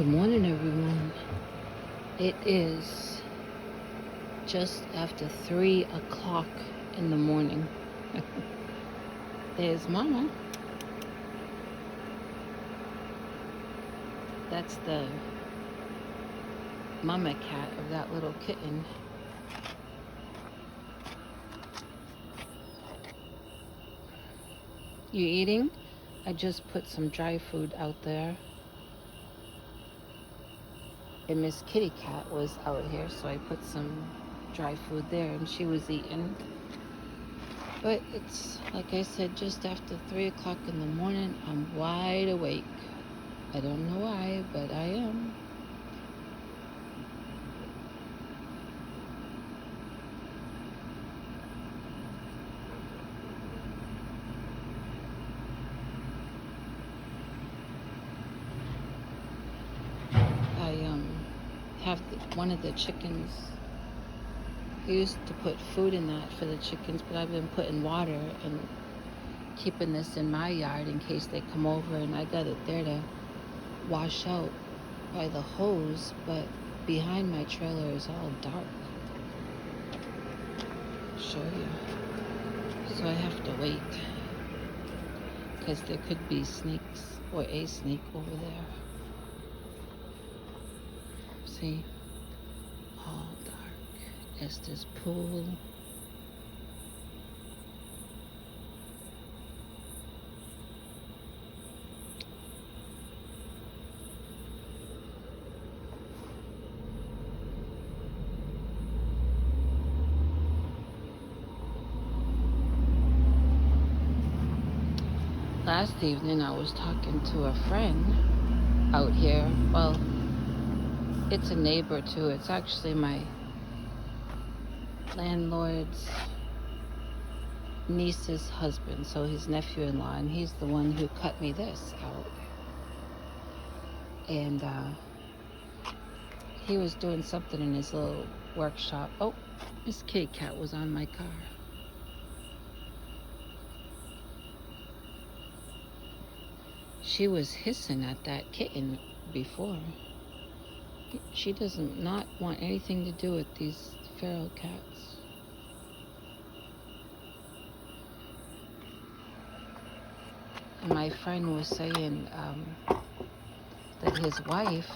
Good morning, everyone. It is just after 3 o'clock in the morning. There's Mama. That's the mama cat of that little kitten. You eating? I just put some dry food out there. And Miss Kitty Cat was out here, so I put some dry food there and she was eating. But it's, like I said, just after 3 o'clock in the morning. I'm wide awake. I don't know why, but I am. I have one of the chickens. I used to put food in that for the chickens, but I've been putting water and keeping this in my yard in case they come over, and I got it there to wash out by the hose, but behind my trailer is all dark. I'll show you. So I have to wait because there could be snakes or a snake over there. See? All dark. Esther's pool. Last evening I was talking to a friend out here. Well, it's a neighbor too. It's actually my landlord's niece's husband, so his nephew-in-law, and he's the one who cut me this out. And he was doing something in his little workshop. Oh, Miss Kitty Cat was on my car. She was hissing at that kitten before. She does not want anything to do with these feral cats. And my friend was saying that his wife...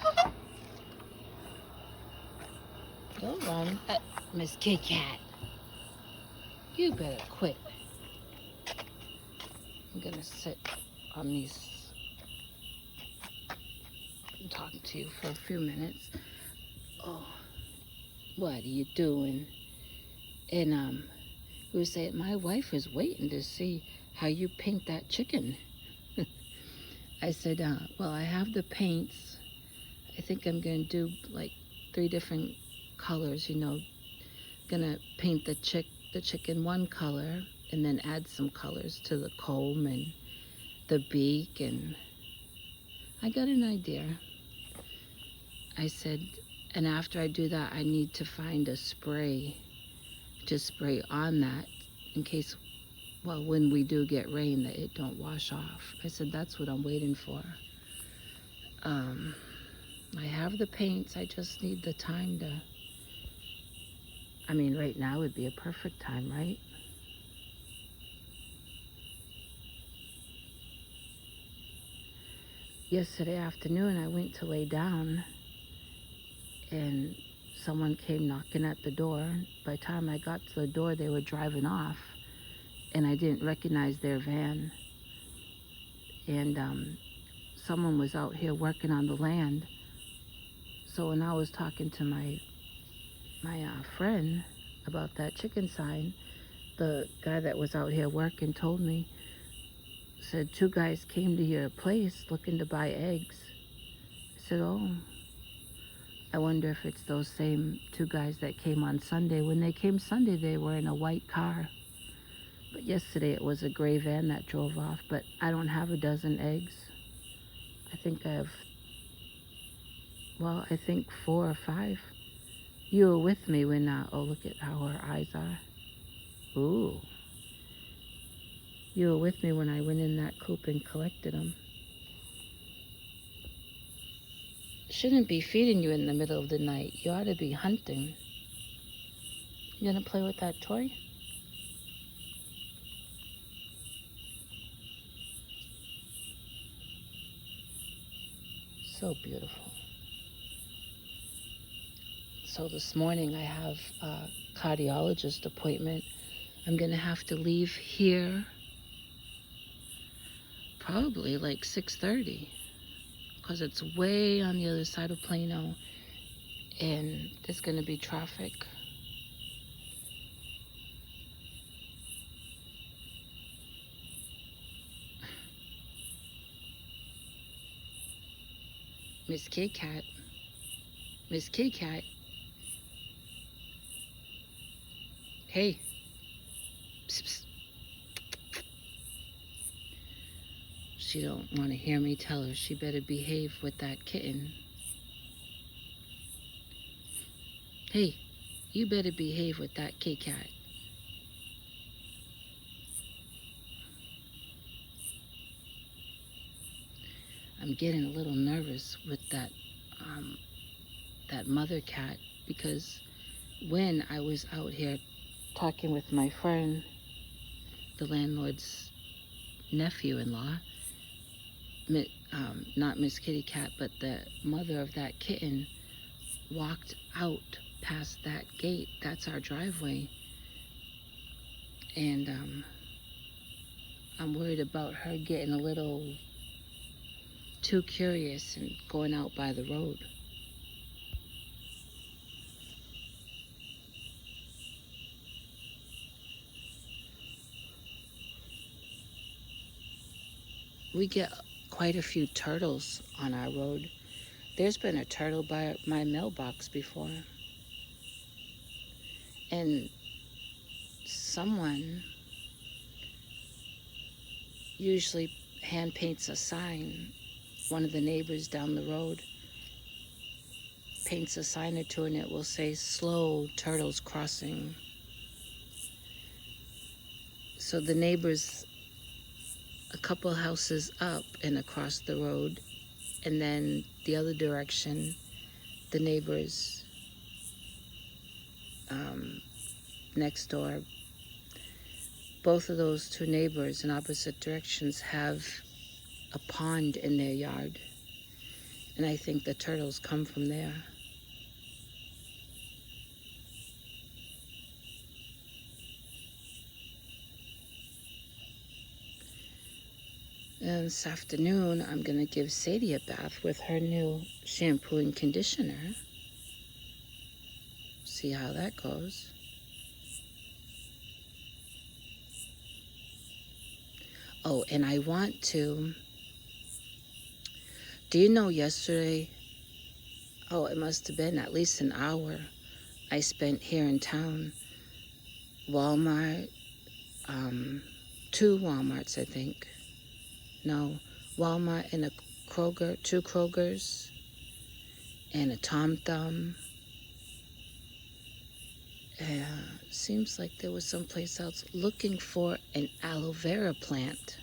Don't run. Miss Kitty Cat. You better quit. I'm gonna sit on these and talk to you for a few minutes. Oh, what are you doing? And he was saying, my wife is waiting to see how you paint that chicken. I said, well, I have the paints. I think I'm gonna do like 3 different colors, Gonna paint the chicken one color and then add some colors to the comb and the beak, and I got an idea. I said, and after I do that, I need to find a spray to spray on that in case, well, when we do get rain, that it don't wash off. I said, that's what I'm waiting for. I have the paints, I just need the time to, right now would be a perfect time, right? Yesterday afternoon, I went to lay down and someone came knocking at the door. By the time I got to the door, they were driving off and I didn't recognize their van. And someone was out here working on the land. So when I was talking to my friend about that chicken sign, the guy that was out here working told me, said 2 guys came to your place looking to buy eggs. I said, oh, I wonder if it's those same 2 guys that came on Sunday. When they came Sunday, they were in a white car. But yesterday it was a gray van that drove off. But I don't have a dozen eggs. I think I think 4 or 5. You were with me when, oh, look at how her eyes are. Ooh. You were with me when I went in that coop and collected them. shouldn't be feeding you in the middle of the night. You ought to be hunting. You gonna play with that toy? So beautiful. So this morning I have a cardiologist appointment. I'm gonna have to leave here probably like 6:30 because it's way on the other side of Plano and there's gonna be traffic. Miss Kit Kat, Miss Kit Kat, hey, psst, psst. She don't want to hear me tell her she better behave with that kitten. Hey, you better behave with that Kit Kat. I'm getting a little nervous with that mother cat because when I was out here talking with my friend, the landlord's nephew-in-law, not Miss Kitty Cat, but the mother of that kitten walked out past that gate. That's our driveway. And I'm worried about her getting a little too curious and going out by the road. We get quite a few turtles on our road. There's been a turtle by my mailbox before. And someone usually hand paints a sign. One of the neighbors down the road paints a sign or two and it will say, "Slow, turtles crossing." So the neighbors a couple houses up and across the road, and then the other direction, the neighbors next door, both of those two neighbors in opposite directions have a pond in their yard, and I think the turtles come from there. And this afternoon, I'm going to give Sadie a bath with her new shampoo and conditioner. See how that goes. Oh, and I want to... Do you know yesterday... Oh, it must have been at least an hour I spent here in town. Walmart, 2 Walmarts, I think. No, Walmart and a Kroger, 2 Krogers, and a Tom Thumb. Seems like there was someplace else looking for an aloe vera plant.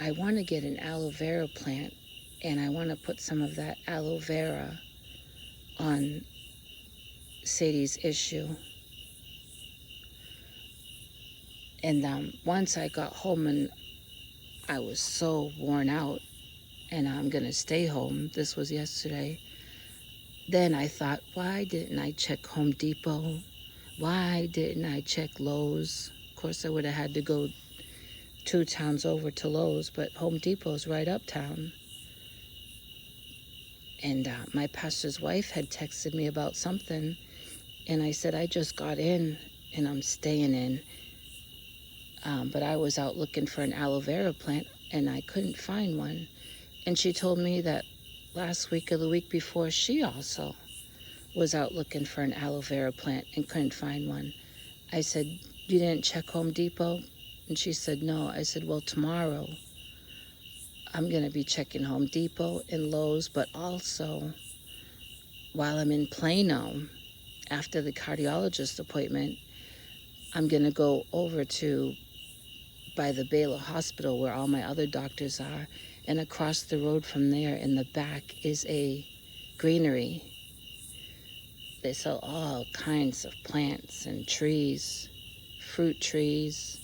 I want to get an aloe vera plant, and I want to put some of that aloe vera on Sadie's issue. And once I got home and I was so worn out and I'm going to stay home, this was yesterday, then I thought, why didn't I check Home Depot? Why didn't I check Lowe's? Of course, I would have had to go 2 towns over to Lowe's, but Home Depot's right uptown. And my pastor's wife had texted me about something, and I said, I just got in and I'm staying in. But I was out looking for an aloe vera plant and I couldn't find one. And she told me that last week or the week before, she also was out looking for an aloe vera plant and couldn't find one. I said, you didn't check Home Depot? And she said, no. I said, well, tomorrow I'm going to be checking Home Depot and Lowe's, but also while I'm in Plano after the cardiologist appointment, I'm going to go over to by the Baylor Hospital where all my other doctors are, And across the road from there in the back is a greenery. They sell all kinds of plants and trees, fruit trees,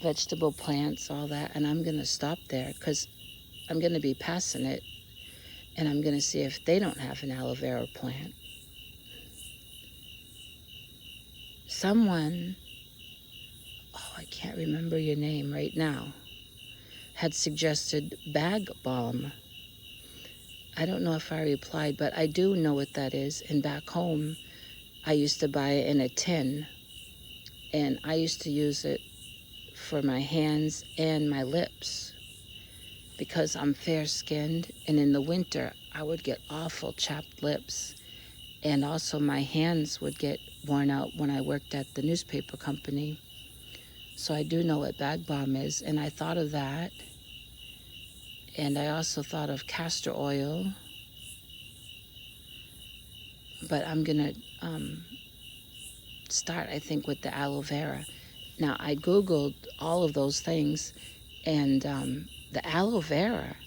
vegetable plants, all that. And I'm going to stop there because I'm going to be passing it, and I'm going to see if they don't have an aloe vera plant. Someone, oh, I can't remember your name right now, had suggested bag balm. I don't know if I replied, but I do know what that is. And back home, I used to buy it in a tin, and I used to use it for my hands and my lips because I'm fair-skinned, and in the winter, I would get awful chapped lips, and also my hands would get worn out when I worked at the newspaper company. So I do know what bag balm is, and I thought of that, and I also thought of castor oil, but I'm gonna start, I think, with the aloe vera. Now, I Googled all of those things, and the aloe vera,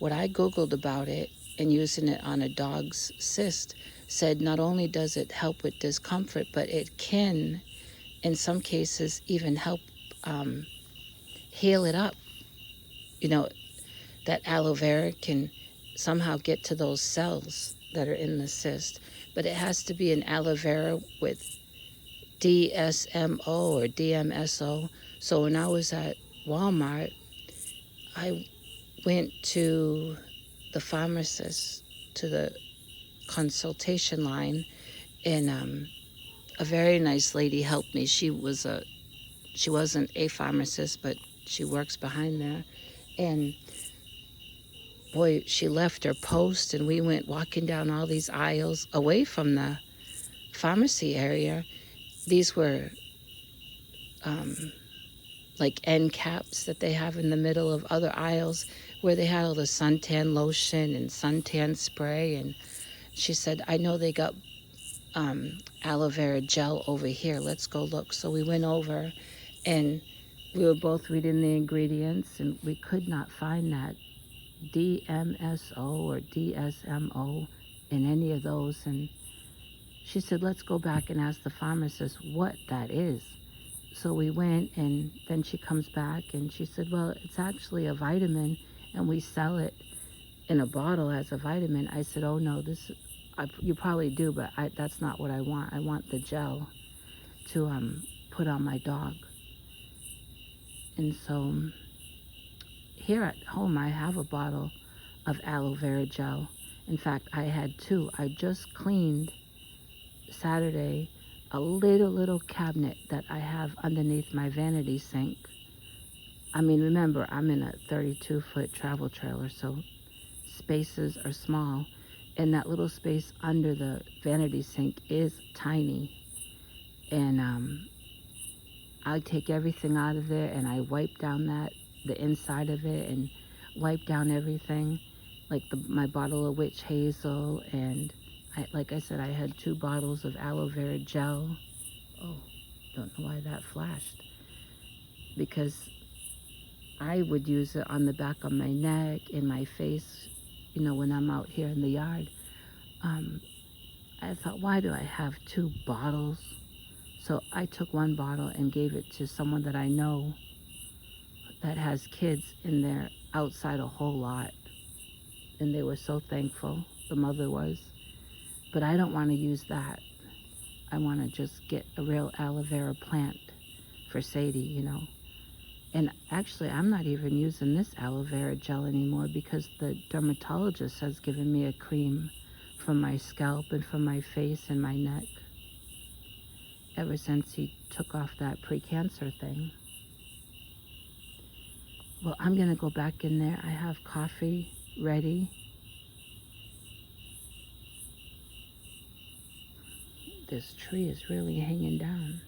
what I Googled about it and using it on a dog's cyst, said not only does it help with discomfort, but it can, in some cases, even help heal it up. You know, that aloe vera can somehow get to those cells that are in the cyst, but it has to be an aloe vera with DSMO or DMSO. So when I was at Walmart, I went to the pharmacist, to the consultation line, and a very nice lady helped me. She wasn't a pharmacist, but she works behind there. And boy, she left her post, and we went walking down all these aisles away from the pharmacy area. These were like end caps that they have in the middle of other aisles where they had all the suntan lotion and suntan spray. And she said, I know they got aloe vera gel over here. Let's go look. So we went over, and we were both reading the ingredients, and we could not find that DMSO or DSMO in any of those. And she said, let's go back and ask the pharmacist what that is. So we went, and then she comes back, and she said, well, it's actually a vitamin, and we sell it in a bottle as a vitamin. I said, oh no, you probably do, but that's not what I want. I want the gel to put on my dog. And so here at home, I have a bottle of aloe vera gel. In fact, I had two. I just cleaned Saturday a little cabinet that I have underneath my vanity sink. I mean, remember, I'm in a 32-foot travel trailer, so spaces are small. And that little space under the vanity sink is tiny. And I take everything out of there, and I wipe down the inside of it, and wipe down everything, like my bottle of witch hazel, and like I said, I had 2 bottles of aloe vera gel. Oh, don't know why that flashed. Because I would use it on the back of my neck, in my face, when I'm out here in the yard. I thought, why do I have 2 bottles? So I took 1 bottle and gave it to someone that I know that has kids, and they're outside a whole lot. And they were so thankful, the mother was. But I don't want to use that. I want to just get a real aloe vera plant for Sadie, And actually, I'm not even using this aloe vera gel anymore because the dermatologist has given me a cream for my scalp and for my face and my neck ever since he took off that pre-cancer thing. Well, I'm going to go back in there. I have coffee ready. This tree is really hanging down.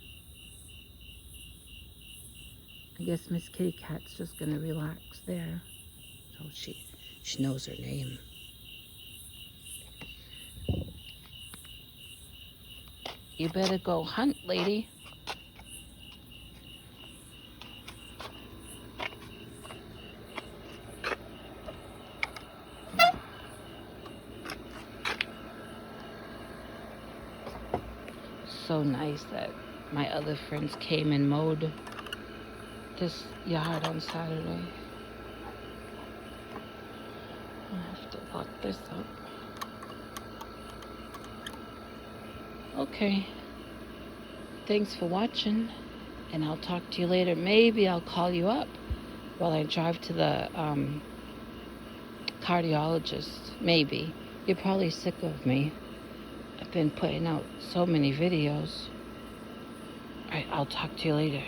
I guess Miss Kitty Cat's just going to relax there. So she knows her name. You better go hunt, lady. so nice that my other friends came and mowed this yard on Saturday. I have to lock this up. Okay. Thanks for watching, and I'll talk to you later. Maybe I'll call you up while I drive to the cardiologist. Maybe. You're probably sick of me. I've been putting out so many videos. All right, I'll talk to you later.